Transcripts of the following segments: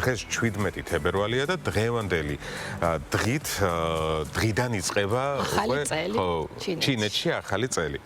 დღეს 17 თებერვალია და დღევანდელი დღიდან იწყება ჩინეთში ახალი წელი.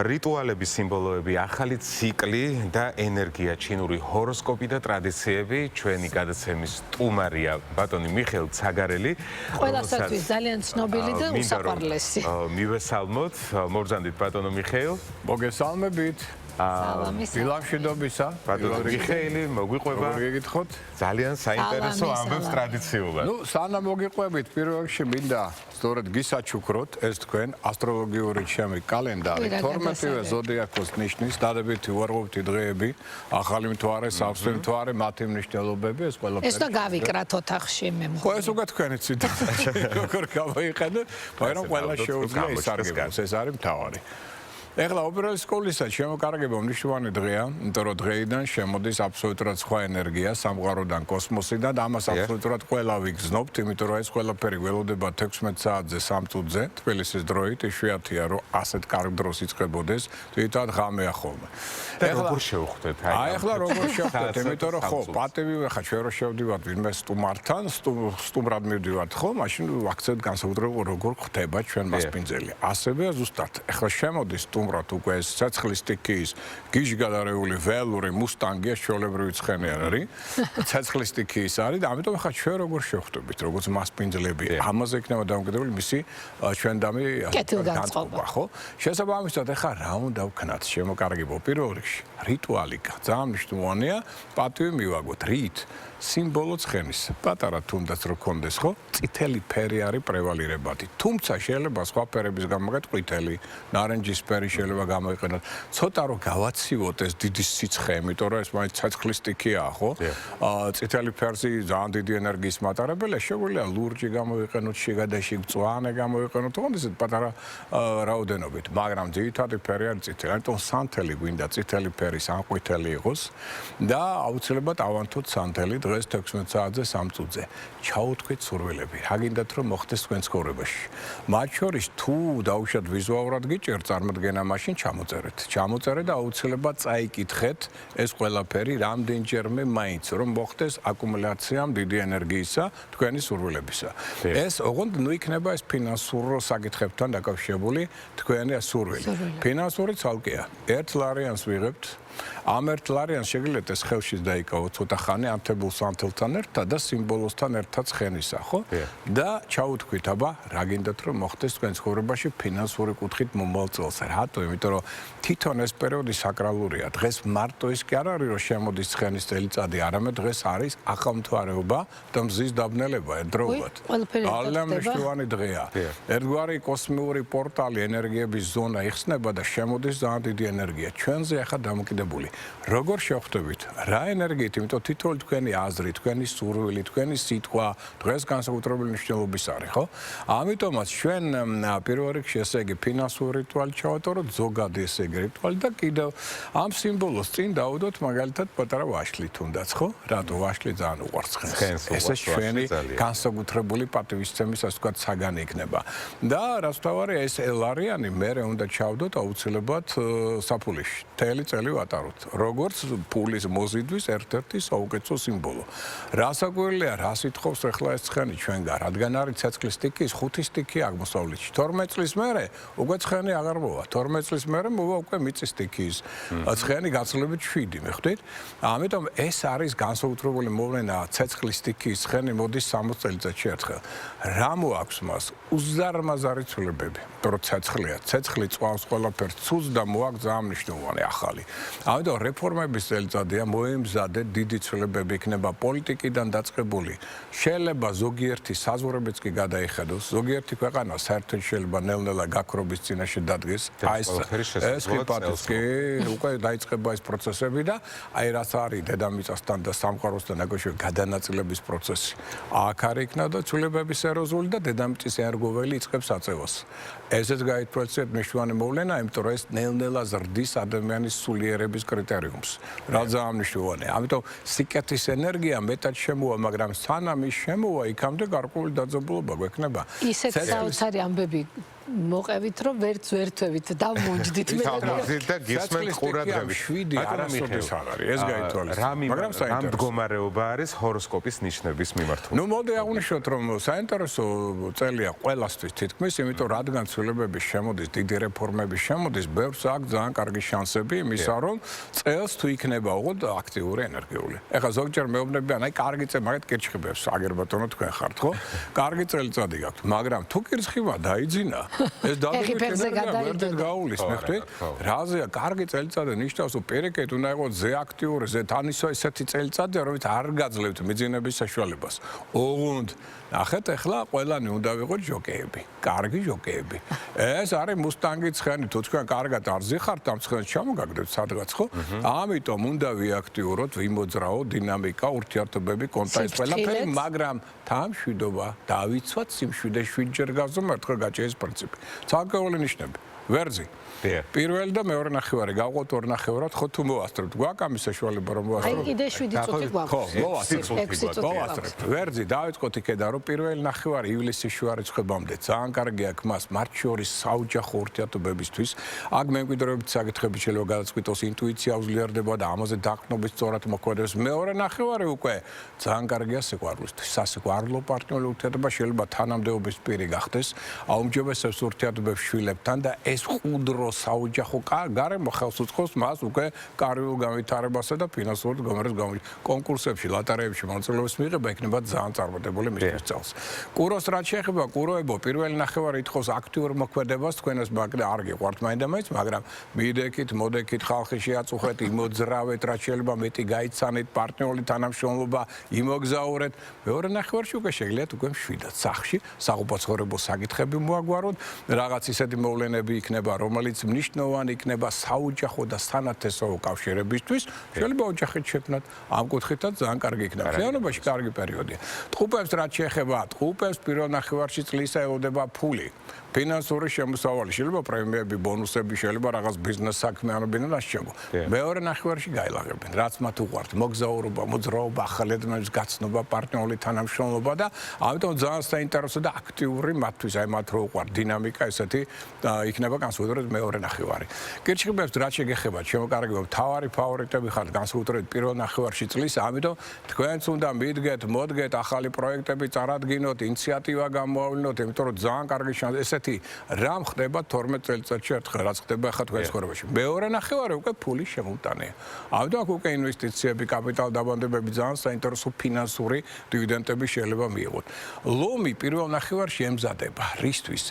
რიტუალების სიმბოლოები, ახალი ციკლი და ენერგია, ჩინური ჰოროსკოპი და ტრადიციები ჩვენი გადაცემის სტუმარია ბატონი მიხეილ ცაგარელი. ყველასათვის ძალიან ცნობილი და უსაყვარლესი. მივესალმოთ, მოგზანდით ბატონო მიხეილ. მოგესალმებით. მილამშვიდობისა. ბატონო მიხეილი, მოგვიყვება. გიგითხოთ. ძალიან საინტერესო ამბებს ტრადიციულად. ნუ, სანამ მოგიყვებით, პირველ რიგში მინდა სწორედ გისაჩუქროთ ეს თქვენ ასტროლოგიური ჩემი კალენდარი 12-ვე ზოდიაქოს ნიშნის დადებითი უარყოფითი დღეები, ახალი მთვარე, სავსე მთვარე, მათი მნიშვნელობები, ეს ყველაფერი. ეს და გავიკრათ ოთახში მე მგონი. ხო, ეს უკეთ თქვენი ციტატა. როგორ გავაიყენე, მაგრამ ყველა შეუძლია ისარგებლოს, ეს არის მთავარი. ეხლა ოპერალის სკოლისა შემოკარგება მნიშვნელოვანი დღეა, იმიტომ რომ დღეიდან შემოდის აბსოლუტურად სხვა ენერგია სამყაროდან, კოსმოსიდან და ამას აბსოლუტურად ყველა ვიგრძნობთ, იმიტომ რომ ეს ყველაფერი ველოდება 16 საათზე 3 წუთზე თბილისის დროით, იშვიათია რომ ასეთ კარგ დროს იწყებოდეს, თვითონ ღამეა ხოლმე. როგორ შევხვდეთ? ეხლა როგორ შევხვდეთ, იმიტომ რომ ხო, პატივი ხა ჩვენ რო შევდივართ ვინმე სტუმართან, სტუმრად მივდივართ ხო, მაშინ ვაქცევთ განსაკუთრებულად როგორ ხდება ჩვენ მასპინძელი. ასევე ზუსტად, ეხლა შემოდის სტუმრად უკვე ეს ცეცხლის სტიქიის გიჟგადარეული ველური მუსტანგი ჩვეულებრივი ცხენი არ არის. ცეცხლის სტიქიის არის და ამიტომ ხა ჩვენ როგორ შევხვდებით, როგორც მასპინძლები. ამაზე იქნება დამოკიდებული მისი ჩვენდამი განწყობა, ხო? შესაბამისად, ეხლა რა უნდა ვქნათ შემოკარგებო პირველ რიგში. რიტუალი ძალიან მნიშვნელოვანია, პატივი მივაგოთ რით. სიმბოლო ცხენის. პატარა თუნდაც რო კონდეს, ხო? წითელი ფერი არის პრევალირებადი. თუმცა შეიძლება სხვა ფერების გამოგეთ ყვითელი, ნარინჯის ფერი შეიძლება გამოიყენოთ. ცოტა რო გავაცივოთ ეს დიდი სიცხე, იმიტომ რომ ეს მაინც ცეცხლის სტიქიაა, ხო? წითელი ფერზე ძალიან დიდი ენერგიის მატარებელია, შეგვიძლია ლურჯი გამოიყენოთ, შიგადაში მწვანე გამოიყენოთ, თუნდაც ესეთ პატარა რაოდენობით, მაგრამ ძირითადი ფერი არის წითელი. ამიტომ სანთელი გვინდა წითელი ფერის ან ყვითელი იყოს და აუცილებლად ავანთოთ სანთელი დღეს 16 საათზე 3 წუთზე. ჩაუთქვით სურვილები. რა გინდათ რომ მოხდეს თქვენ ცხოვრებაში. მათ შორის თუ დაუშვათ ვიზუალურად გიჭირთ წარმოდგენა, მაშინ ჩამოწერეთ. ჩამოწერეთ და აუცილებლად წაიკითხეთ ეს ყველაფერი რამდენჯერმე მაინც რომ მოხდეს აკუმულაცია დიდი ენერგიისა თქვენი სურვილებისა. ეს ოღონდ ნუ იქნება ეს ფინანსურ საკითხებთან დაკავშირებული თქვენი სურვილი. ფინანსური ცალკეა. 1 ლარიანს ვიღებთ. ამ 1 ლარიანს შეგიძლიათ ეს ხელში დაიკავოთ ცოტა ხანი ამთებულ სანთელთან ერთად და სიმბოლოსთან ერთად ცხენისა, ხო? და ჩაუთქვით, აბა, რა გინდათ რომ მოხდეს თქვენ ცხოვრებაში ფინანსური კუთხით მომავალ წელს. რატო? იმიტომ რომ თვითონ ეს პერიოდი საკრალურია. დღეს მარტო ის კი არ არის რომ შემოდის ცხენის წელიწადი, არამედ დღეს არის ახალმთვარეობა და მზის დაბნელება ერთდროულად. ძალიან მნიშვნელოვანი დღეა. ერთგვარი კოსმიური პორტალი ენერგიების ზონა იხსნება და შემოდის ძალიან დიდი ენერგია. ჩვენზე ახლა დამოკიდებული. როგორ შევხვდებით? რა ენერგიით? იმიტომ თითოეული თქვენი აზრი, თქვენი სურვილი, თქვენი სიტყვა დღეს განსაკუთრებული მნიშვნელობის არის, ხო? ამიტომაც ჩვენ პირველ რიგში ესე იგი ფინანსური რიტუალი ჩავატაროთ, ზოგადი ესე იგი რიტუალი და კიდევ ამ სიმბოლოს წინ დავუდოთ მაგალითად პატარა ვაშლი თუნდაც, ხო? რატო ვაშლი ძალიან უყვარს ცხენს. ესე ჩვენი განსაკუთრებული პატივისცემის ასე ვთქვათ საგანი იქნება. და რაც თავარი ეს ლარიანი მერე უნდა ჩავდოთ აუცილებლად საფულიში. მთელი წელი ვატაროთ. როგორც ფულის მოზიდვის ერთ-ერთი საუკეთესო სიმბოლო. რასაკვირველია, რას ითხოვს ახლა ეს ცხენი ჩვენგან, რადგან არის ცეცხლის სტიქიის 5 სტიქია აღმოსავლეთში. 12 წლის მერე უკვე ცხენი აღარ მოვა. 12 წლის მერე მოვა უკვე მიწის სტიქიის ცხენი გაცილებით 7, მიხვდით? ამიტომ ეს არის განსაკუთრებული მოვლენა ცეცხლის სტიქიის ცხენი მოდის 60 წელიწადში ერთხელ. რა მოაქვს მას? უზარმაზარი ცვლილებები. იმიტომ ცეცხლია, ცეცხლი წვავს ყველაფერს, ცუს და მოაქვს ძალიან მნიშვნელოვანი ახალი. ამიტომ რეფორმების წელიწადია, მოემზადეთ დიდი ცვლილებები იქნება პოლიტიკიდან დაწყებული. შეიძლება ზოგიერთი საზღვრებიც კი გადაიხედოს, ზოგიერთი ქვეყანა საერთოდ შეიძლება ნელ-ნელა გაქრობის წინაშე დადგეს. აი ეს ხიფათის კი უკვე დაიწყება ეს პროცესები და აი რაც არის დედამიწასთან და სამყაროსთან დაკავშირებული გადანაწილების პროცესი. აქ არის იქნა და ცვლილებების ეროზული და დედამიწის ერგოველი იწყებს აწევას. ესეც გაითვალისწინეთ მნიშვნელოვანი მოვლენა, იმიტომ რომ ეს ნელ-ნელა ზრდის ადამიანის სულიერების კრიტერიუმს. რა ძალიან მნიშვნელოვანია. ამიტომ სიკეთის ენერგია მეტად შემოვა, მაგრამ სანამ ის შემოვა, იქამდე გარკვეული დაძაბულობა გვექნება. ისეთ საოცარი ამბები მოყევით რომ ვერც ვერთვებით დავმონჯდით მე ამოძით და გისმენთ ყურადღებით. 7 არასოდეს არ არის ეს გაითვალისწინეთ. მაგრამ ამ მდგომარეობა არის ჰოროსკოპის ნიშნების მიმართულებით. ნუ მოდი აღვნიშნოთ რომ საინტერესო წელია ყველასთვის თითქმის, იმიტომ რადგან ცვლილებების შემოდის, დიდი რეფორმების შემოდის, ბევრს აქვს ძალიან კარგი შანსები იმისა, რომ წელს თუ იქნება უღოდ აქტიური ენერგიული. ეხლა ზოგჯერ მეუბნებიან, აი კარგი წელი, მაგათ კირჩხიბებს აგერ ბატონო თქვენ ხართ, ხო? კარგი წელიწადი გაქვთ, მაგრამ თუ კირჩხიბა დაიძინა, ეს დავდებით გაულის, მეხტვით? რაზეა კარგი წელიწადი ნიშნავს, რომ პირიქით უნდა იყოს ზე აქტიური, ზე თანისო ესეთი წელიწადია, რომელიც არ გაძლევთ მიძინების საშუალებას. ოღონდ ნახეთ, ეხლა ყველანი უნდა ვიყოთ ჟოკეები, კარგი ჟოკეები. ეს არის მუსტანგი ცხენი, თუ თქვენ კარგად არ ზიხართ, ამ ცხენს ჩამოგაგდებთ სადღაც, ხო? ამიტომ უნდა ვიაქტიუროთ, ვიმოძრაოთ დინამიკა, ურთიერთობები, კონტაქტი ყველაფერი, მაგრამ თამშვიდობა დავიცვათ სიმშვიდე 7-ჯერ გავზომერთ, გაჭიეს პრინციპი. ცალკეული ნიშნები. ვერძი. პირველი და მეორე ნახევარი გავყოთ ორ ნახევრად, ხო თუ მოვასწრებთ? გვაქვს ამის საშუალება რომ მოვასწრებთ? აი კიდე 7 წუთი გვაქვს. ხო, მოვასწრებთ. ვერძი დავიწყოთ იქიდან რომ პირველი ნახევარი ივლისის შუა რიცხვებამდე ძალიან კარგი აქვს მას მათ შორის საოჯახო ურთიერთობებისთვის. აქ მემკვიდრეობით საკითხები შეიძლება გადაწყვიტოს, ინტუიცია უძლიერდება და ამაზე დაყრდნობით სწორად მოქმედებს. მეორე ნახევარი უკვე ძალიან კარგია სიყვარულისთვის. სასიყვარულო პარტნიორული ურთიერთობა შეიძლება თანამდებობის პირი გახდეს, აუმჯობესებს ურთიერთობებს შვილებთან და ეს ყუდრო საოჯახო გარემო ხელს უწყობს მას უკვე კარიერულ განვითარებასა და ფინანსურად გამარჯვებას კონკურსებში, ლოტარეებში მონაწილეობის მიღება იქნება ძალიან წარმატებული მისთვის წელს. კუროს რაც შეეხება კუროებო, პირველი ნახევარი ითხოვს აქტიურ მოქმედებას, თქვენას არ გიყვართ მაინდა-მაინც, მაგრამ მიდექით, მოდექით, ხალხი შეაწუხეთ, იმოძრავეთ, რაც შეიძლება მეტი გაიცანით, პარტნიორული თანამშრომლობა იმოგზაურეთ. მეორე ნახევარში უკვე შეგიძლიათ უკვე მშვიდად სახლში საყოფაცხოვრებო საკითხები მოაგვაროთ, რაღაც ისეთი მოვლენები იქნება, რომელიც მნიშვნელოვანი იქნება საოჯახო და სანათესო კავშირებისთვის, შეიძლება ოჯახით შექმნათ, ამ კუთხითაც ძალიან კარგი იქნება. realობაში კარგი პერიოდია. ტყუპებს რაც შეეხება, ტყუპებს პირველ ნახევარში წლისა ელოდება ფული. ფინანსური შემოსავალი, შეიძლება პრემიები, ბონუსები, შეიძლება რაღაც ბიზნეს საქმიანობები და ასჩემო. მეორე ნახევარში გაილაღებენ, რაც მათ უყვართ, მოგზაურობა, მოძრაობა, ახალი ადამიანების გაცნობა, პარტნიორული თანამშრომლობა და ამიტომ ძალიან საინტერესო და აქტიური მათთვის, აი მათ რო უყვართ დინამიკა ესეთი იქნება განსაკუთრებით მეორე ნახევარი. კირჩხიბებს რაც შეგეხებათ, შემოკარგებობ, თავარი ფავორიტები ხართ განსაკუთრებით პირველ ნახევარში წლის, ამიტომ თქვენც უნდა მიდგეთ, მოდგეთ, ახალი პროექტები წარადგინოთ, ინიციატივა გამოავლინოთ, იმიტომ რომ ძალიან კარგი შანსი ესეთი რამ ხდება 12 წელიწადში ერთხელ, რაც ხდება ახლა თქვენ ცხოვრებაში. მეორე ნახევარი უკვე ფულის შემოტანია. ამიტომ აქ უკვე ინვესტიციები, კაპიტალ დაბანდებები, ძალიან საინტერესო ფინანსური დივიდენდები შეიძლება მიიღოთ. ლომი პირველ ნახევარში ემზადება. რისთვის?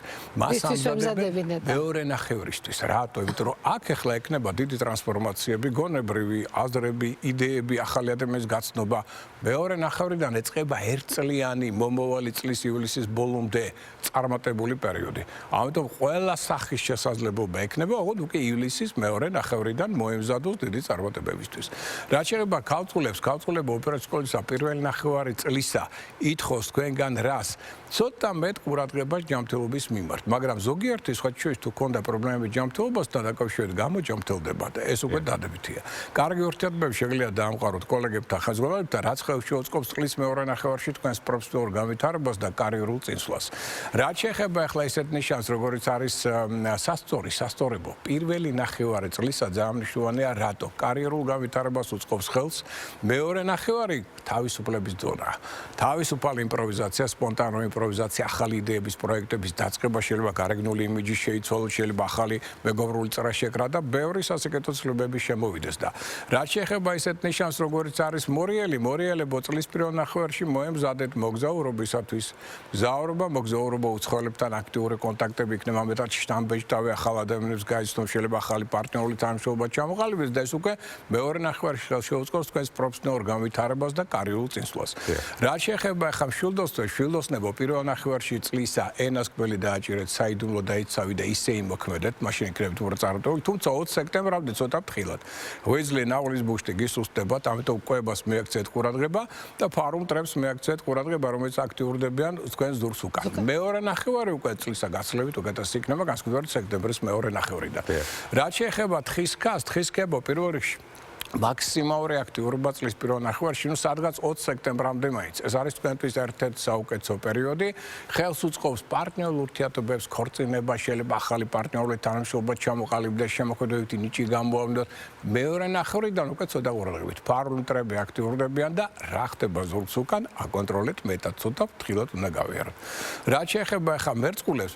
მას ამზადებენ მეორე ნახევრისთვის. რატო? იმიტომ რომ აქ ახლა ექნება დიდი ტრანსფორმაციები, გონებრივი აზრები, იდეები, ახალი ადამიანის გაცნობა. მეორე ნახევრიდან ეწყება ერთწლიანი მომავალი წლის ივლისის ბოლომდე წარმატებული პერიოდი. ამიტომ ყველა სახის შესაძლებლობა ექნება, ოღონდ უკვე ივლისის მეორე ნახევრიდან მოემზადოს დიდი წარმატებებისთვის. რაც შეეხება ქალწულებს, ქალწულება ოპერაციის სკოლისა პირველი ნახევარი წლისა ითხოვს თქვენგან რას? ცოტა მეტ ყურადღებას ჯანმრთელობის მიმართ, მაგრამ ზოგიერთი სხვა ჩვენს თუ ქონდა პრობლემები ჯანმრთელობასთან დაკავშირებით გამოჯანმრთელდება და ეს უკვე დადებითია. კარგი ურთიერთობები შეგიძლიათ დაამყაროთ კოლეგებთან, ხელმძღვანელებთან, რაც ხელში უწყობს წლის მეორე ნახევარში თქვენს პროფესიულ განვითარებას და კარიერულ წინსვლას. რაც შეეხება ახლა ისეთ ნიშანს, როგორიც არის სასწორებო, პირველი ნახევარი წლისა ძალიან მნიშვნელოვანია, რატო? კარიერულ განვითარებას უწყობს ხელს, მეორე ნახევარი თავისუფლების ზონაა. თავისუფალი იმპროვიზაცია, სპონტანური იმპროვიზაცია, ახალი იდეების, პროექტების დაწყება, შეიძლება გარეგნული იმიჯი შეიცვალოს, შეიძლება ახალი მეგობრული წრე შეკრა და ბევრი სასიკეთო ცვლილებები შემოვიდეს და რაც შეეხება ისეთ ნიშანს, როგორიც არის მორიელებო წლის პირველ ნახევარში მოემზადეთ მოგზაურობისათვის. მოგზაურობა უცხოელებთან აქტიური კონტაქტები იქნება, მეტად შტამბეჭდავი ახალ ადამიანებს გაიცნობს, შეიძლება ახალი პარტნიორული თანამშრომლობა ჩამოყალიბდეს და ეს უკვე მეორე ნახევარში ხელს შეუწყობს თქვენს პროფესიონალურ განვითარებას და კარიერულ წინსვლას. რაც შეეხება ახლა მშვილდოსნებო პირველ ნახევარში წლისა ენას ყველი დააჭირეთ, საიდუმლო დაიცავი და ისე იმოქმედეთ, მაშინ იქნებით უბრალოდ თუმცა 20 სექტემბრამდე ცოტა ფრთხილად. ვეზლი ნაღვლის ბუშტი გისუსტებათ, ამიტომ კვებას მიაქცეთ ყურადღება და ფარუმ ტრებს მიაქცეთ ყურადღება, რომელიც აქტიურდებიან თქვენს დურს უკან. მეორე ნახევარი უკვე წლისა გასლევით უკეთესი იქნება, განსაკუთრებით სექტემბრის მეორე ნახევრიდან. რაც შეეხება თხის ქას, თხის ქებო პირველ რიგში მაქსიმალური აქტიურობა წლის პირველ ნახევარში, სადღაც 20 სექტემბრამდე მაინც. ეს არის თქვენთვის ერთ-ერთი საუკეთესო პერიოდი. ხელს უწყობს პარტნიორულ ურთიერთობებს, ქორწინება, შეიძლება ახალი პარტნიორული თანამშრომლობა ჩამოყალიბდეს, შემოქმედებითი ნიჭი გამოავლინოთ. მეორე ნახევრიდან უკვე ცოტა ყურადღებით. ფარული აქტიურდებიან და რა ხდება ზურგს უკან, აკონტროლეთ მეტად, ცოტა ფრთხილად უნდა გავიაროთ. რაც შეეხება ახლა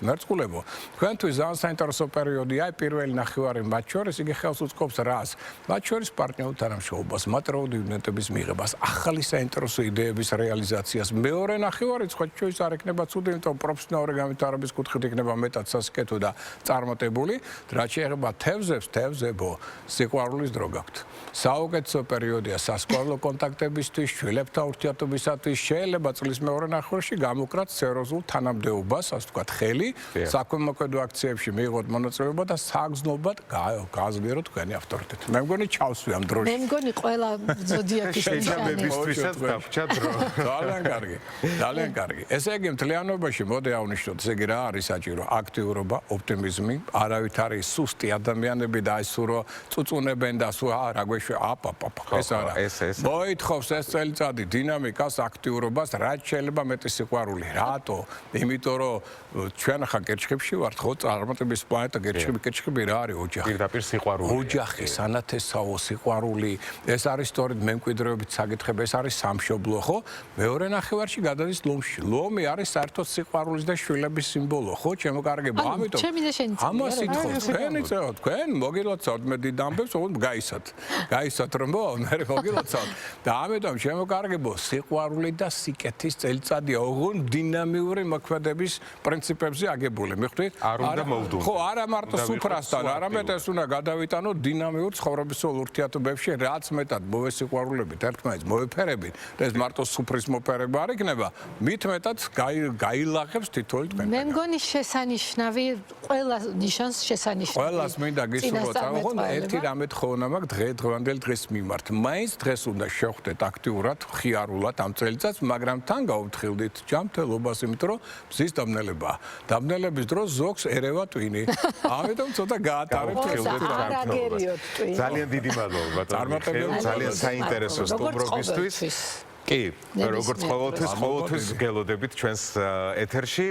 მერწყულებო, თქვენთვის ძალიან საინტერესო პერიოდია, პირველი ნახევარი მათ შორის, იგი ხელს უწყობს რას? მათ შორის პარტნიორულ თანამშრომლობას, მატერიალური ვნეტების მიღებას, ახალი საინტერესო იდეების რეალიზაციას. მეორე ნახევარი სხვათა არ იქნება ცუდი, იმიტომ პროფესიონალური განვითარების კუთხით იქნება მეტად სასიკეთო და წარმატებული. რაც შეეხება თევზებო, სიყვარულის დრო გაქვთ. საუკეთესო პერიოდია სასიყვარულო კონტაქტებისთვის, შვილებთან ურთიერთობისათვის, შეიძლება წლის მეორე ნახევარში გამოკრათ სერიოზულ თანამდებობას, ასე ვთქვათ, ხელი, საქმემოქმედო აქციებში მიიღოთ მონაწილეობა და საგრძნობლად გააზრდოთ თქვენი ავტორიტეტი. მე მგონი ჩავსვი ამ დროში. მე მგონი ყველა ზოდიაქის შეჯამებისთვისაც დაგვჭა დრო. ძალიან კარგი. ძალიან კარგი. ესე იგი მთლიანობაში მოდი აღვნიშნოთ, ესე იგი რა არის საჭირო? აქტიურობა, ოპტიმიზმი, არავითარი სუსტი ადამიანები და აი სულ რო წუწუნებენ და სულ რა გვეშვა აპაპაპ. ეს არა. მოითხოვს ეს წელიწადი დინამიკას, აქტიურობას, რაც შეიძლება მეტი სიყვარული. რატო? იმიტომ რომ ჩვენ ახლა კერჩხებში ვართ, ხო, წარმატების პლანეტა კერჩხები რა არის ოჯახი? პირდაპირ სიყვარული. ოჯახი, სანათესაო, სიყვარული, ეს არის სწორედ მემკვიდრეობით საკითხები, ეს არის სამშობლო, ხო? მეორე ნახევარში გადადის ლომში. ლომი არის საერთოდ სიყვარულის და შვილების სიმბოლო, ხო? ჩემო კარგებო, ამიტომ ამას ითხოვს თქვენ მოგილოცავთ მე დიდ ამბებს, უბრალოდ გაისათ რომ მე მოგილოცავთ. და ამიტომ ჩემო კარგებო, სიყვარული და სიკეთის წელიწადია, ოღონდ დინამიური მოქმედების პრინციპებზე აგებული. მიხვდით? არ უნდა მოვდუნო. ხო, არა მარტო სუფრასთან, არამედ ეს უნდა გადავიტანოთ დინამიურ ცხოვრებისეულ ურთიერთობებში, რაც მეტად მოვესიყვარულებით, ერთმანეთს მოვეფერებით, და ეს მარტო სუფრის მოფერება არ იქნება, მით მეტად გაილახებს თითოეული თქვენ. მე მგონი შესანიშნავი, ყველა ნიშანს შესანიშნავი. ყველას მინდა გისურვოთ, ოღონდ ერთი რამე თხოვნა მაქვს დღევანდელ დღეს მიმართ. მაინც დღეს უნდა შევხვდეთ აქტიურად, ხიარულად ამ წელიწადს, მაგრამ თან გავუფრთხილდით ჯანმრთელობას, იმიტომ რომ მზის დაბნელებაა. დაბნელების დროს ზოგს ერევა ტვინი. ამიტომ ცოტა გაატარებთ ხილდეთ არაგერიოთ ტვინი. ძალიან დიდი მადლობა ბატონო. ძალიან საინტერესო სტუმრობისთვის. კი, როგორც ყოველთვის გელოდებით ჩვენს ეთერში.